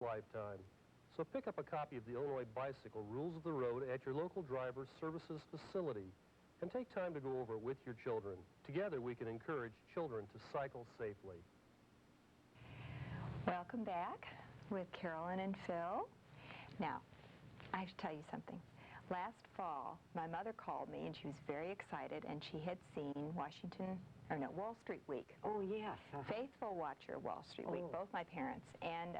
lifetime. So pick up a copy of the Illinois Bicycle Rules of the Road at your local driver services facility and take time to go over it with your children. Together we can encourage children to cycle safely. Welcome back with Carolyn and Phil. Now, I should tell you something. Last fall, my mother called me and she was very excited, and she had seen Wall Street Week. Oh, yes. Faithful watcher of Wall Street Week, both my parents. And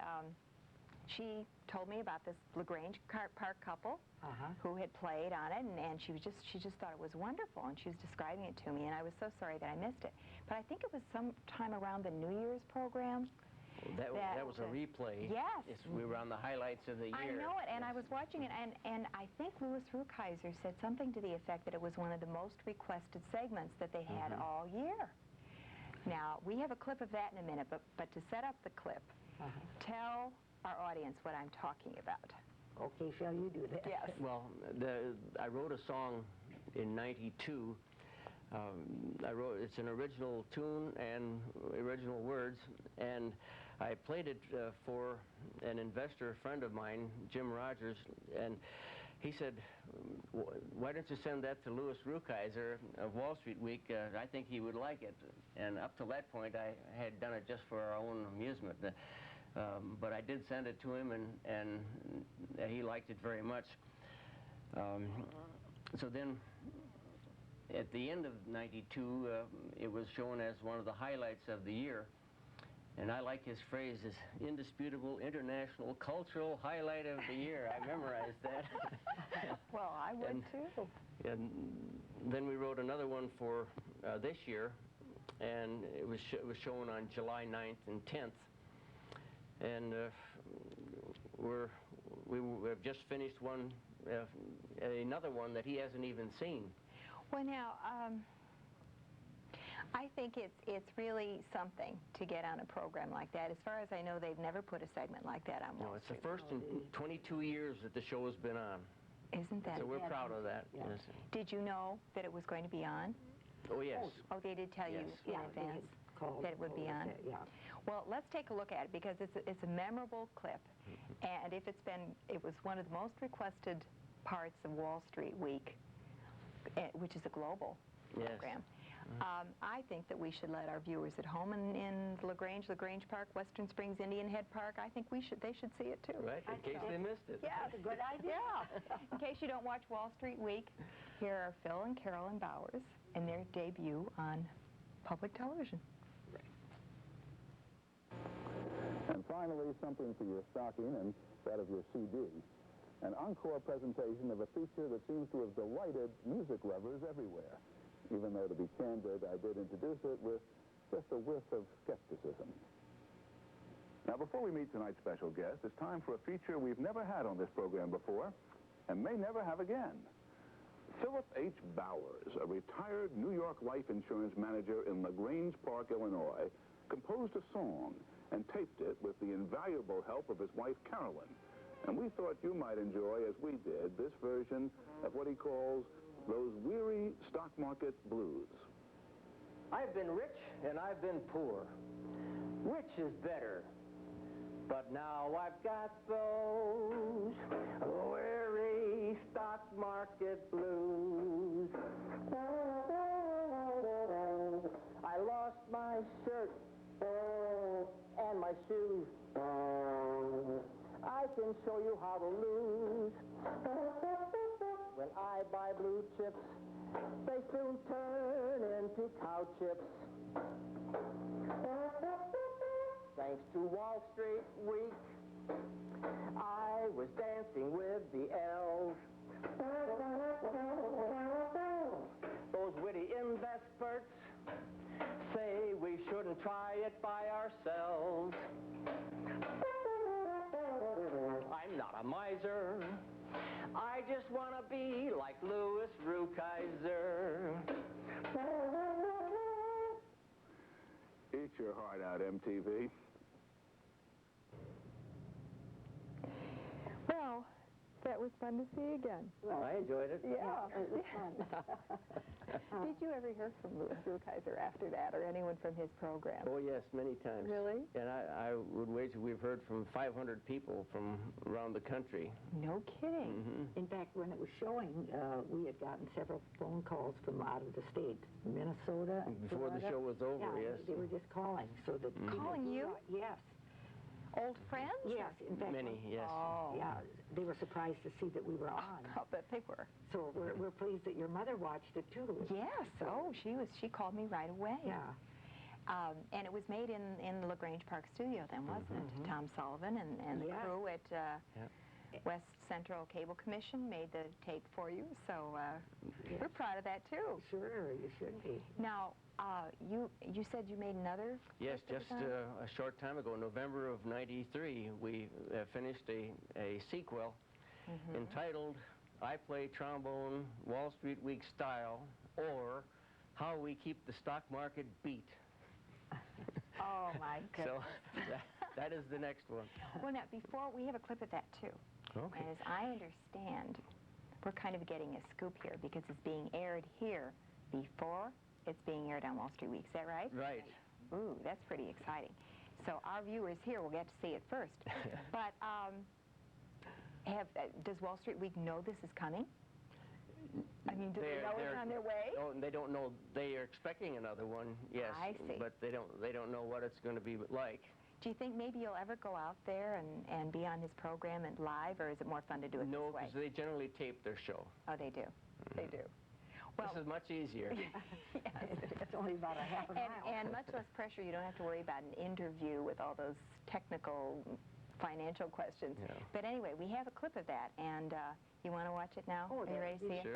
she told me about this LaGrange Park couple who had played on it, and she just thought it was wonderful, and she was describing it to me, and I was so sorry that I missed it. But I think it was sometime around the New Year's program. That was a replay. Yes. We were on the highlights of the year. I know it, and I was watching it, and I think Louis Rukeyser said something to the effect that it was one of the most requested segments that they had all year. Now, we have a clip of that in a minute, but to set up the clip, tell our audience what I'm talking about. Okay, shall you do that? Yes. Well, I wrote a song in '92. It's an original tune and original words, and I played it for an investor friend of mine, Jim Rogers, and he said, why don't you send that to Louis Rukeyser of Wall Street Week? I think he would like it. And up to that point, I had done it just for our own amusement. But I did send it to him, and he liked it very much. So then, at the end of '92, it was shown as one of the highlights of the year. And I like his phrase, as indisputable international cultural highlight of the year. I memorized that. Well, I would too. And then we wrote another one for this year, and it was shown on July 9th and 10th. And we have just finished one, another one that he hasn't even seen. Well, now, I think it's really something to get on a program like that. As far as I know, they've never put a segment like that on Wall Street. It's the first in 22 years that the show has been on. Isn't that? So we're proud of that. Yeah. Yes. Did you know that it was going to be on? Oh, yes. Oh, they did tell you in advance that it would be on? Yeah. Well, let's take a look at it, because it's a memorable clip. And it was one of the most requested parts of Wall Street Week, which is a global program. I think that we should let our viewers at home in LaGrange Park, Western Springs, Indian Head Park, I think they should see it too. Right, in case they missed it. Yeah, That's a good idea. Yeah. In case you don't watch Wall Street Week, here are Phil and Carolyn Bowers and their debut on public television. And finally, something for your stocking and that of your CD. An encore presentation of a feature that seems to have delighted music lovers everywhere, even though, to be candid, I did introduce it with just a whiff of skepticism. Now, before we meet tonight's special guest, it's time for a feature we've never had on this program before and may never have again. Philip H. Bowers, a retired New York life insurance manager in LaGrange Park, Illinois, composed a song and taped it with the invaluable help of his wife, Carolyn. And we thought you might enjoy, as we did, this version of what he calls those weary stock market blues. I've been rich and I've been poor. Which is better? But now I've got those weary stock market blues. I lost my shirt and my shoes. I can show you how to lose. When I buy blue chips, they soon turn into cow chips. Thanks to Wall Street Week, I was dancing with the elves. Those witty investors say we shouldn't try it by ourselves. I'm not a miser. I just want to be like Louis Rukeyser. Eat your heart out, MTV. Well, that was fun to see again. I enjoyed it. Yeah. It was fun. Did you ever hear from Louis Brookhiser after that, or anyone from his program? Oh, yes, many times. Really? And I would wager we've heard from 500 people from around the country. No kidding. Mm-hmm. In fact, when it was showing, we had gotten several phone calls from out of the state, Minnesota. Before the Florida. show was over, Yeah, yes. they were just calling. So that Calling you? Yes. Old friends? Yes, in fact. Many, yes. Oh. Yeah, they were surprised to see that we were on. I'll bet they were. So we're pleased that your mother watched it too. Yes. Oh, she called me right away. Yeah. And it was made in the LaGrange Park studio then, wasn't it? Tom Sullivan and the Yes. crew at West Central Cable Commission made the tape for you. So we're proud of that too. Sure, you should be. Now, you said you made another? Yes, clip just of that? a short time ago, November of '93, we finished a sequel entitled I Play Trombone Wall Street Week Style, or How We Keep the Stock Market Beat. Oh, my goodness. So that is the next one. Well, now, before, we have a clip of that, too. Okay. And as I understand, we're kind of getting a scoop here because it's being aired here before it's being aired on Wall Street Week. Is that right? Right. Ooh, that's pretty exciting. So our viewers here will get to see it first. But does Wall Street Week know this is coming? I mean, do they know it's on their way? No, they don't know. They are expecting another one, yes. I see. But they don't know what it's going to be like. Do you think maybe you'll ever go out there and be on his program and live, or is it more fun to do it No, this way? because they generally tape their show. Oh, they do. They do. Well, This is much easier. It's only about a half a mile. and much less pressure. You don't have to worry about an interview with all those technical financial questions. Yeah. But anyway, we have a clip of that, and you want to watch it now? Oh, Are you ready to see it? Sure.